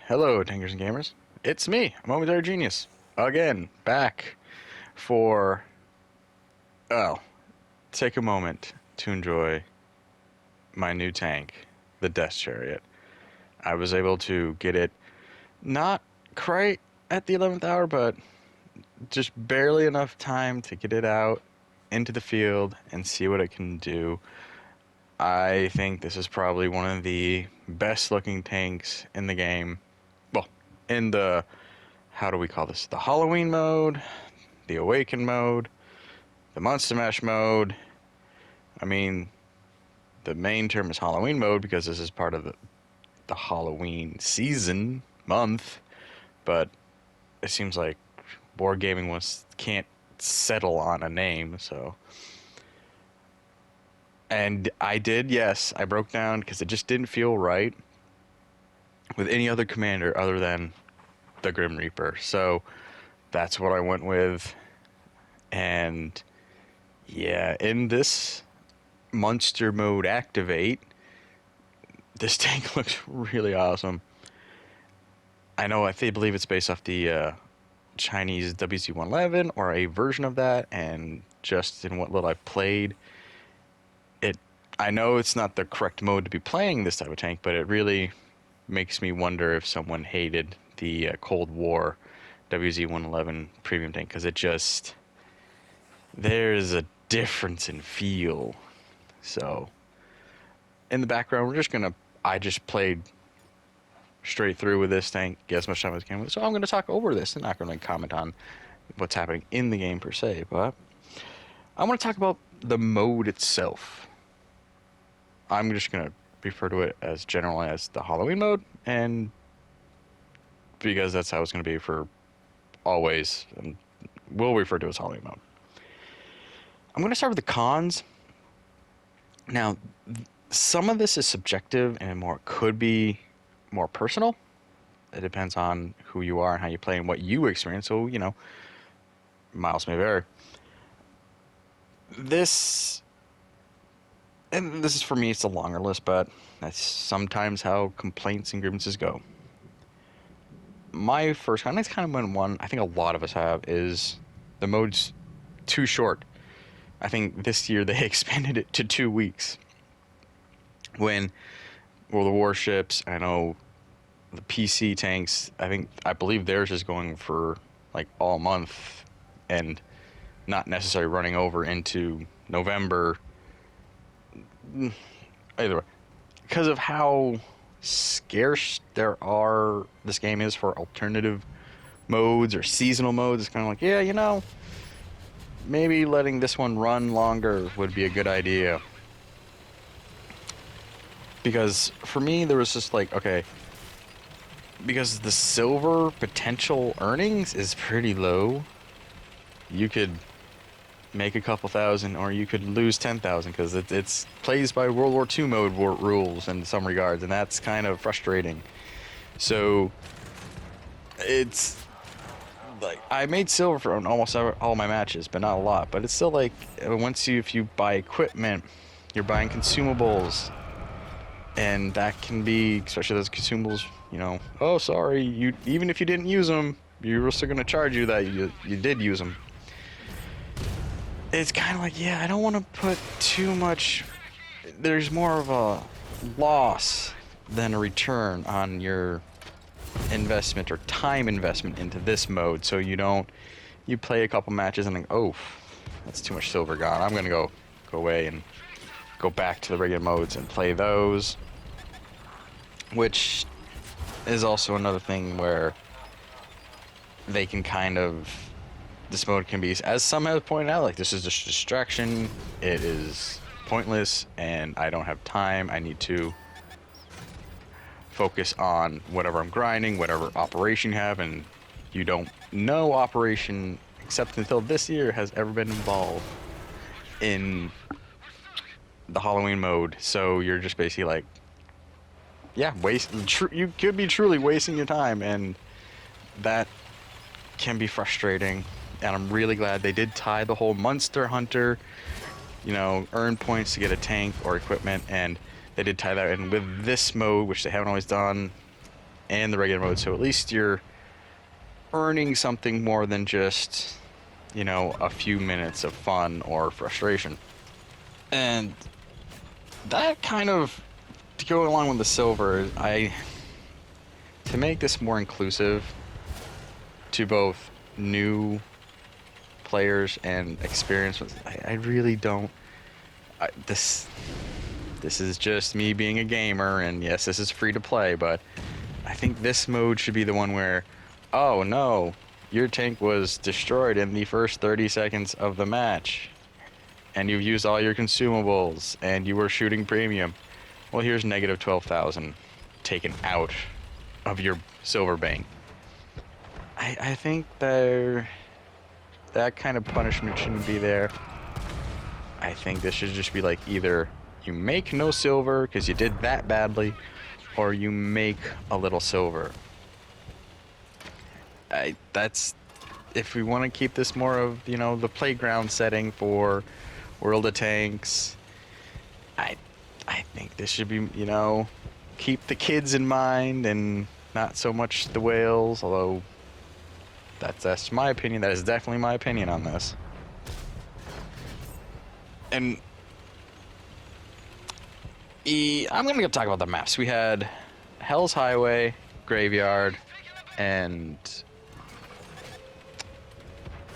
Hello, Tankers and Gamers. It's me, Momentary Genius, again, back for, well, take a moment to enjoy my new tank, the Death Chariot. I was able to get it not quite at the 11th hour, but just barely enough time to get it out into the field and see what it can do. I think this is probably one of the best looking tanks in the game. Well, in the, how do we call this? The Halloween mode, the Awaken mode, the Monster Mash mode. I mean, the main term is Halloween mode because this is part of the Halloween season month, but it seems like Wargaming can't settle on a name, so. And I did, yes, I broke down because it just didn't feel right with any other commander other than the Grim Reaper. So that's what I went with. And yeah, in this monster mode activate, this tank looks really awesome. I know, believe it's based off the Chinese WZ-111 or a version of that, and just in what little I've played, I know it's not the correct mode to be playing this type of tank, but it really makes me wonder if someone hated the Cold War WZ-111 premium tank, because there's a difference in feel. So in the background, I just played straight through with this tank, get as much time as I can with it. So I'm going to talk over this and not going to comment on what's happening in the game per se, but I want to talk about the mode itself. I'm just going to refer to it as generally as the Halloween mode, and because that's how it's going to be for always, and we'll refer to it as Halloween mode. I'm going to start with the cons. Now, some of this is subjective and could be more personal. It depends on who you are and how you play and what you experience. So, miles may vary. And this is for me, it's a longer list, but that's sometimes how complaints and grievances go. My first comment, it's kind of been one I think a lot of us have, is the mode's too short. I think this year they expanded it to 2 weeks. When World of Warships, I know the PC tanks, I believe theirs is going for like all month and not necessarily running over into November. Either way, because of how scarce this game is for alternative modes or seasonal modes, it's kind of like, yeah, maybe letting this one run longer would be a good idea. Because for me, there was just like, okay, because the silver potential earnings is pretty low, you could make a couple thousand, or you could lose 10,000, because it's plays by World War II mode rules in some regards, and that's kind of frustrating. So it's like, I made silver for almost all my matches, but not a lot. But it's still like, if you buy equipment, you're buying consumables, and that can be, especially those consumables, oh sorry, even if you didn't use them, you're still going to charge you that you did use them. It's kind of like, I don't want to put too much. There's more of a loss than a return on your investment or time investment into this mode. So you play a couple matches and think, oh, that's too much silver gone. I'm going to go away and go back to the regular modes and play those. Which is also another thing where they can this mode can be, as some have pointed out, like, this is just a distraction, it is pointless, and I don't have time, I need to focus on whatever I'm grinding, whatever operation you have, and you don't know operation, except until this year, has ever been involved in the Halloween mode. So you're just basically like, you could be truly wasting your time, and that can be frustrating. And I'm really glad they did tie the whole Monster Hunter, earn points to get a tank or equipment, and they did tie that in with this mode, which they haven't always done. and the regular mode, so at least you're earning something more than just, you know, a few minutes of fun or frustration. And that kind of, to go along with the silver, to make this more inclusive to both new players and experienced, I really don't. This is just me being a gamer, and yes, this is free to play, but I think this mode should be the one where, oh no, your tank was destroyed in the first 30 seconds of the match, and you've used all your consumables, and you were shooting premium. Well, here's negative 12,000 taken out of your silver bank. I think that kind of punishment shouldn't be there. I think this should just be like, either you make no silver because you did that badly, or you make a little silver. That's, if we want to keep this more of, you know, the playground setting for World of Tanks, I think this should be, you know, keep the kids in mind and not so much the whales, although that's my opinion. That is definitely my opinion on this. And I'm gonna talk about the maps. We had Hell's Highway, Graveyard, and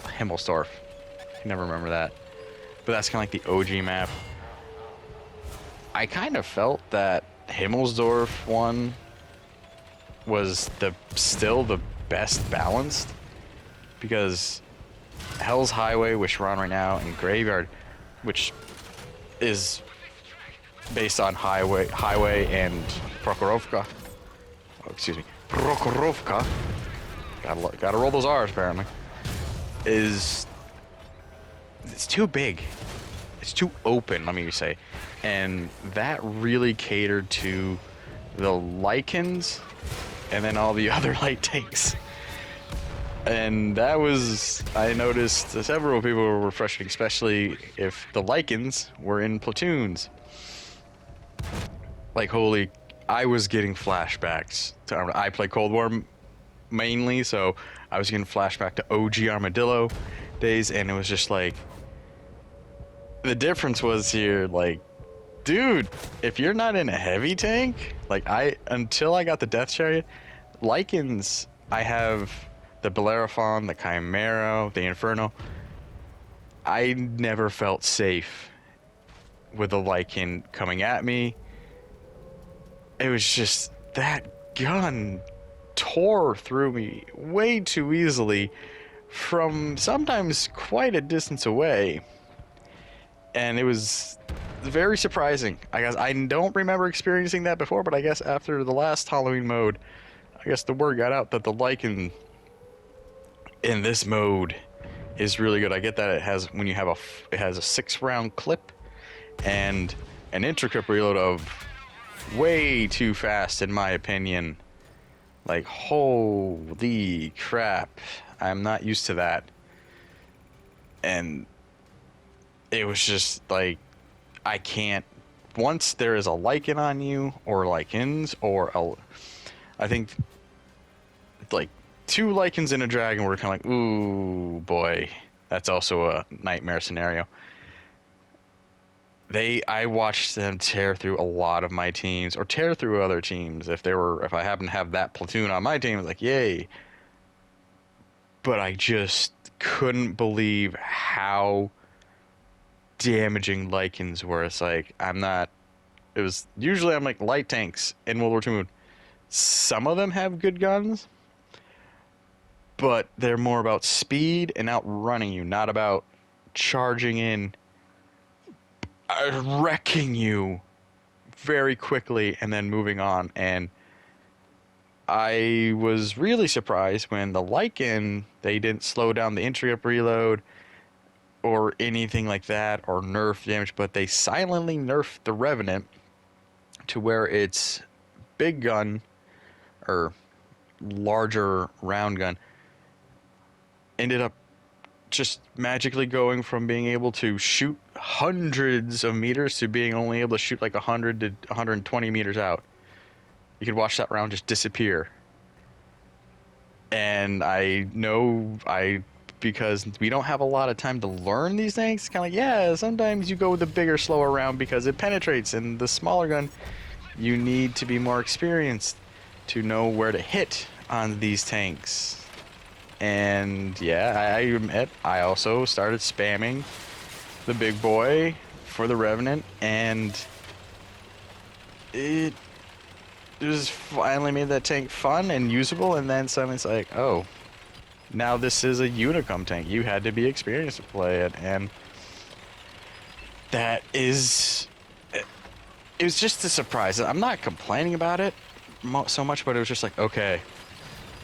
Himmelsdorf. I can never remember that, but that's kind of like the OG map. I kind of felt that Himmelsdorf one was still the best balanced, because Hell's Highway, which we're on right now, and Graveyard, which is based on Highway and Prokhorovka. Oh, excuse me, Prokhorovka. Gotta roll those R's apparently. It's too big. It's too open, let me say, and that really catered to the Lycans and then all the other light tanks. And that was, I noticed several people were frustrated, especially if the Lycans were in platoons. Like, holy, I was getting flashbacks to, I play Cold War mainly, so I was getting flashback to OG Armadillo days, and it was just like, the difference was here, like, dude, if you're not in a heavy tank, like, until I got the Death Chariot, Lycans, I have the Bellerophon, the Chimera, the Inferno. I never felt safe with the Lycan coming at me. It was just, that gun tore through me way too easily from sometimes quite a distance away. And it was very surprising. I guess I don't remember experiencing that before, but I guess after the last Halloween mode, I guess the word got out that the Lycan in this mode is really good. I get that it has, when you have it has a 6-round clip and an intricate reload of way too fast, in my opinion. Like, holy crap, I'm not used to that. And it was just like, I can't, once there is a Lycan on you, or Lycans, or I think like 2 Lycans and a Dragon were kind of like, ooh boy, that's also a nightmare scenario. I watched them tear through a lot of my teams, or tear through other teams. If I happen to have that platoon on my team, I was like, yay. But I just couldn't believe how damaging Lycans were. It's like, usually I'm like, light tanks in World War II mode, some of them have good guns, but they're more about speed and outrunning you, not about charging in, wrecking you very quickly and then moving on. And I was really surprised when the Lycan, they didn't slow down the entry up reload or anything like that, or nerf damage, but they silently nerfed the Revenant to where its big gun, or larger round gun, ended up just magically going from being able to shoot hundreds of meters to being only able to shoot like 100 to 120 meters out. You could watch that round just disappear. And I know because we don't have a lot of time to learn these things. It's kind of like, yeah, sometimes you go with the bigger, slower round because it penetrates, and the smaller gun, you need to be more experienced to know where to hit on these tanks. And yeah, I admit I also started spamming the big boy for the Revenant, and it just finally made that tank fun and usable. And then suddenly it's like, oh, now this is a Unicum tank. You had to be experienced to play it, and that is, it was just a surprise. I'm not complaining about it so much, but it was just like, okay,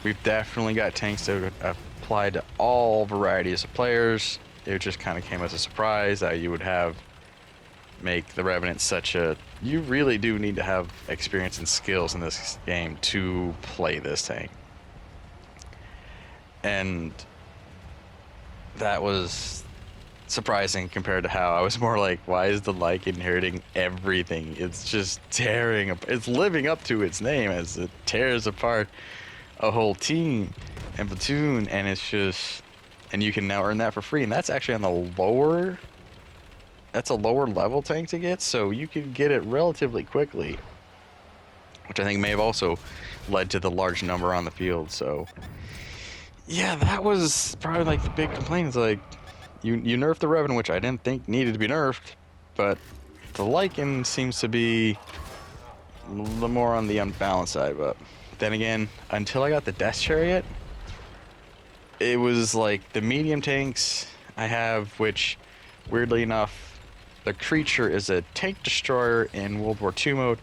we've definitely got tanks that apply to all varieties of players. It just kind of came as a surprise that you would have make the Revenant such a... You really do need to have experience and skills in this game to play this tank. And that was surprising compared to how I was more like, why is the Lycan inheriting everything? It's just tearing, it's living up to its name as it tears apart a whole team and platoon, and it's just, and you can now earn that for free, and that's actually on the lower, that's a lower level tank to get, so you can get it relatively quickly, which I think may have also led to the large number on the field. So yeah, that was probably like the big complaint. Is like, you nerfed the Revenant, which I didn't think needed to be nerfed, but the Lycan seems to be a little more on the unbalanced side. But then again, until I got the Death Chariot, it was like the medium tanks I have, which weirdly enough, the creature is a tank destroyer in World War II mode,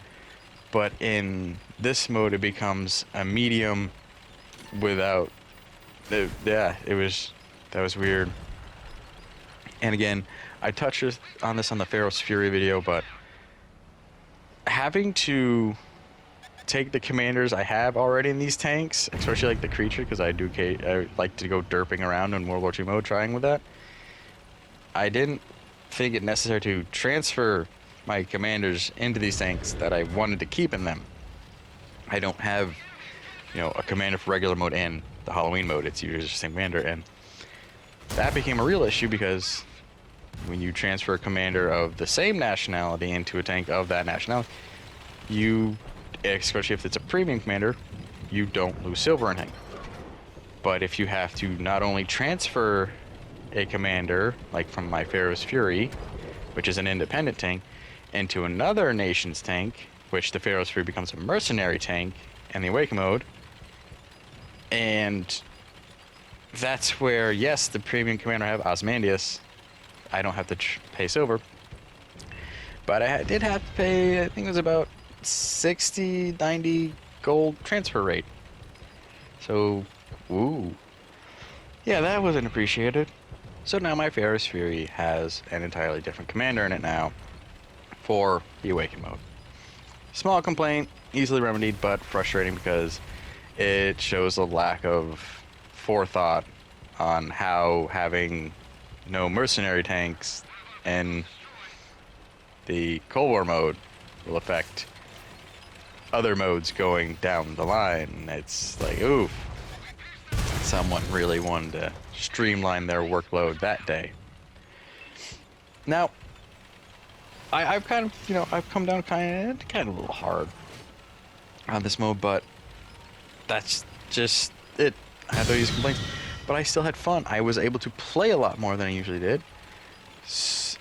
but in this mode it becomes a medium without... yeah, that was weird. And again, I touched on this on the Pharaoh's Fury video, but having to take the commanders I have already in these tanks, especially like the creature, because I like to go derping around in World War II mode trying with that. I didn't think it necessary to transfer my commanders into these tanks that I wanted to keep in them. I don't have, a commander for regular mode and the Halloween mode. It's usually the same commander, and that became a real issue because when you transfer a commander of the same nationality into a tank of that nationality, you, especially if it's a premium commander, you don't lose silver in tank. But if you have to not only transfer a commander, like from my Pharaoh's Fury, which is an independent tank, into another nation's tank, which the Pharaoh's Fury becomes a mercenary tank in the Awaken mode, and that's where, yes, the premium commander I have, Ozymandias, I don't have to pay silver, but I did have to pay, I think it was about 60, 90 gold transfer rate. So, ooh. Yeah, that wasn't appreciated. So now my Pharaoh's Fury has an entirely different commander in it now for the Awaken mode. Small complaint, easily remedied, but frustrating because it shows a lack of forethought on how having no mercenary tanks in the Cold War mode will affect other modes going down the line. It's like, ooh, someone really wanted to streamline their workload that day. Now, I've kind of, I've come down kind of a little hard on this mode, but that's just it. I had those complaints, but I still had fun. I was able to play a lot more than I usually did,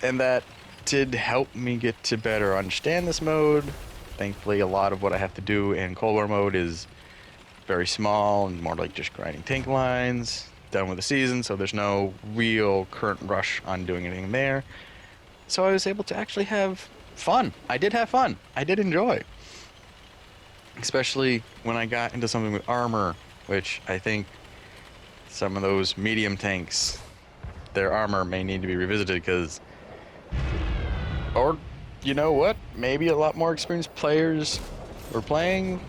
and that did help me get to better understand this mode. Thankfully, a lot of what I have to do in Cold War mode is very small and more like just grinding tank lines, done with the season, so there's no real current rush on doing anything there. So I was able to actually have fun. I did have fun. I did enjoy. Especially when I got into something with armor, which I think some of those medium tanks, their armor may need to be revisited because, or you know what, maybe a lot more experienced players were playing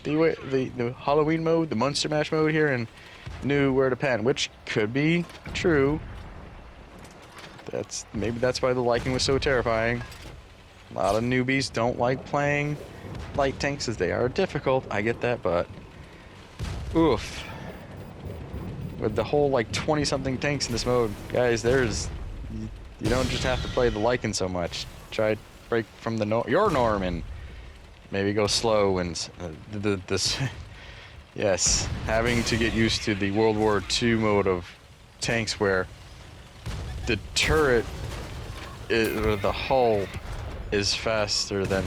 the Halloween mode, the Monster Mash mode here, and knew where to pen, which could be true. Maybe that's why the Lycan was so terrifying. A lot of newbies don't like playing light tanks as they are difficult. I get that, but oof. with the whole like 20-something tanks in this mode, guys. You don't just have to play the Lycan so much. Try to break from your norm and maybe go slow and this. Yes, having to get used to the World War II mode of tanks where the turret or the hull is faster than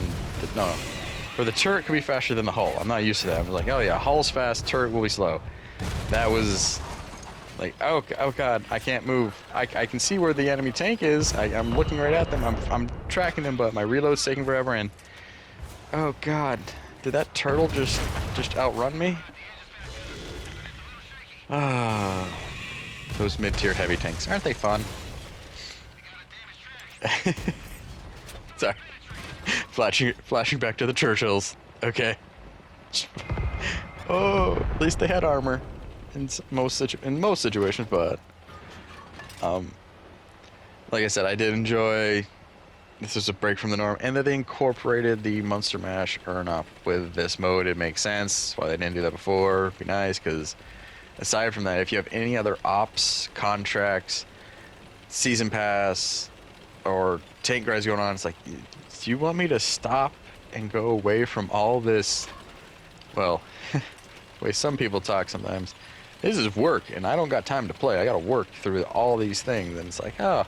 or the turret can be faster than the hull. I'm not used to that. I'm like, oh yeah, hull's fast, turret will be slow. That was like, oh god, I can't move. I can see where the enemy tank is. I'm looking right at them. I'm tracking them, but my reload's taking forever. And oh god, did that turtle just outrun me? Ah, those mid-tier heavy tanks, aren't they fun? Sorry, flashing back to the Churchills. Okay. Oh, at least they had armor in most situations, but like I said, I did enjoy. This was a break from the norm, and that they incorporated the Monster Mash earn up with this mode. It makes sense why they didn't do that before. It'd be nice, because aside from that, if you have any other ops, contracts, season pass, or tank rides going on, it's like, do you want me to stop and go away from all this? Well, the way some people talk sometimes, this is work, and I don't got time to play. I gotta work through all these things, and it's like, oh,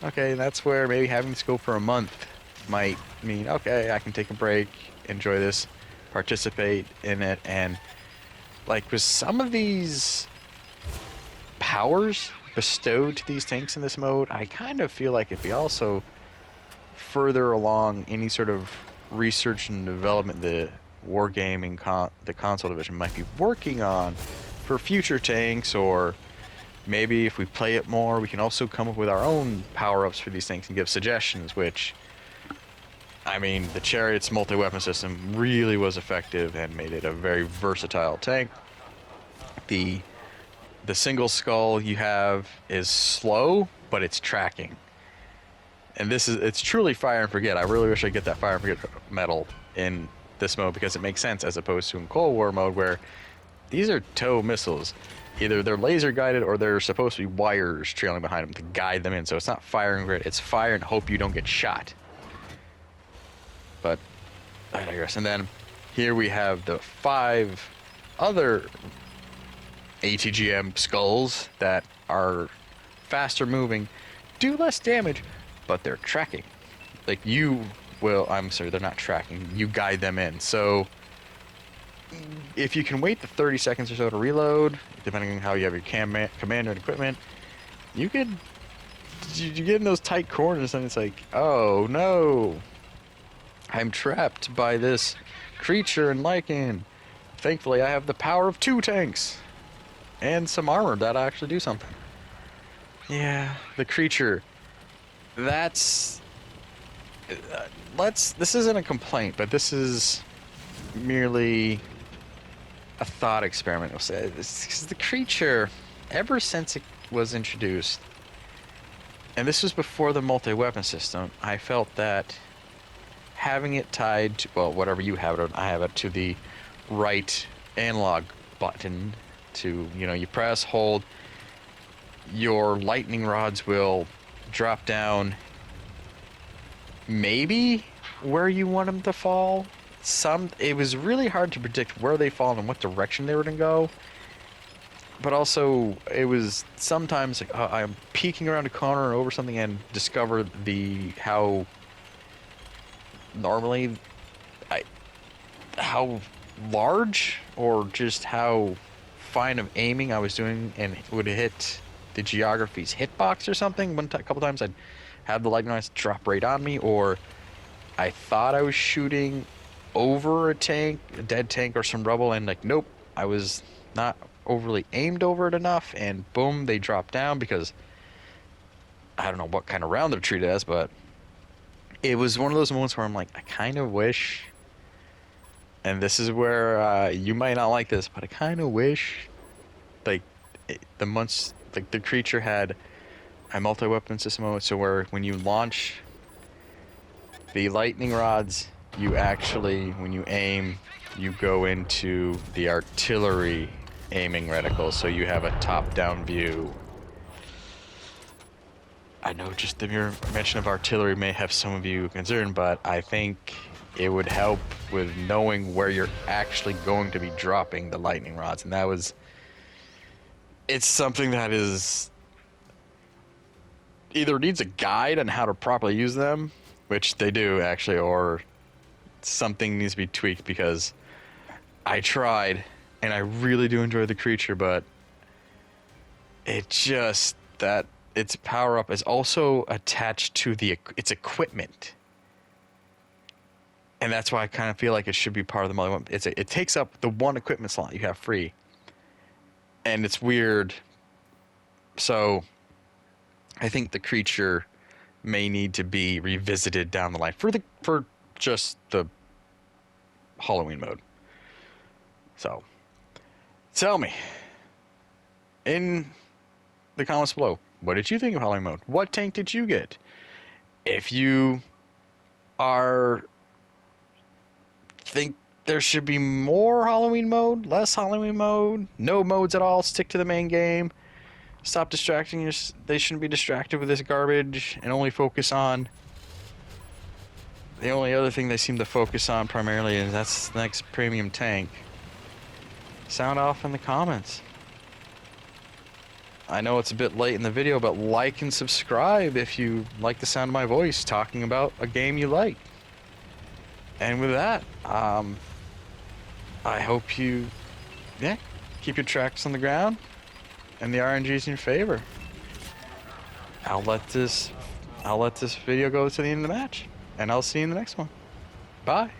okay, that's where maybe having this go for a month might mean, okay, I can take a break, enjoy this, participate in it, and like with some of these powers bestowed to these tanks in this mode, I kind of feel like if we also further along any sort of research and development the wargaming the console division might be working on for future tanks, or maybe if we play it more, we can also come up with our own power-ups for these things and give suggestions, which, I mean, the Chariot's multi-weapon system really was effective and made it a very versatile tank. The single skull you have is slow, but it's tracking. And it's truly fire and forget. I really wish I could get that fire and forget medal in this mode, because it makes sense as opposed to in Cold War mode, where these are TOW missiles. Either they're laser guided or they're supposed to be wires trailing behind them to guide them in. So it's not fire and grit, it's fire and hope you don't get shot. But I digress. And then here we have the 5 other ATGM skulls that are faster moving, do less damage, but they're tracking. Like I'm sorry, they're not tracking. You guide them in. So if you can wait the 30 seconds or so to reload, depending on how you have your commander and equipment, you get in those tight corners and it's like, oh no, I'm trapped by this creature in Lycan. Thankfully, I have the power of 2 tanks and some armor that actually do something. Yeah, the creature. That's... This isn't a complaint, but this is merely a thought experiment. We'll say because the creature, ever since it was introduced, and this was before the multi-weapon system, I felt that having it tied to, well, whatever you have it, I have it to the right analog button. To, you press, hold, your lightning rods will drop down maybe where you want them to fall. It was really hard to predict where they fall and what direction they were going to go. But also, it was sometimes like, I'm peeking around a corner or over something and discover how normally how large or just how fine of aiming I was doing, and it would hit the geography's hitbox or something. A couple times I'd have the lightning rods drop right on me, or I thought I was shooting over a dead tank or some rubble, and like, nope, I was not overly aimed over it enough, and boom, they drop down, because I don't know what kind of round they're treated as, but it was one of those moments where I'm like, I kind of wish, and this is where you might not like this, but I kind of wish, like, the creature had a multi-weapon system mode, so where when you launch the lightning rods, you actually, when you aim, you go into the artillery aiming reticle, so you have a top-down view. I know just the mere mention of artillery may have some of you concerned, but I think it would help with knowing where you're actually going to be dropping the lightning rods, and that was... It's something that is... either needs a guide on how to properly use them, which they do actually, or something needs to be tweaked, because I tried and I really do enjoy the creature, but it just that its power up is also attached to its equipment, and that's why I kind of feel like it should be part of the multi. It takes up the one equipment slot you have free, and it's weird. So I think the creature may need to be revisited down the line for just the Halloween mode. So tell me in the comments below, what did you think of Halloween mode? What tank did you get? If you think there should be more Halloween mode, less Halloween mode, no modes at all, stick to the main game. Stop distracting us. They shouldn't be distracted with this garbage and only focus on... The only other thing they seem to focus on primarily is that's the next premium tank. Sound off in the comments. I know it's a bit late in the video, but like and subscribe if you like the sound of my voice talking about a game you like. And with that, I hope you, keep your tracks on the ground and the RNG's in your favor. I'll let this video go to the end of the match, and I'll see you in the next one. Bye.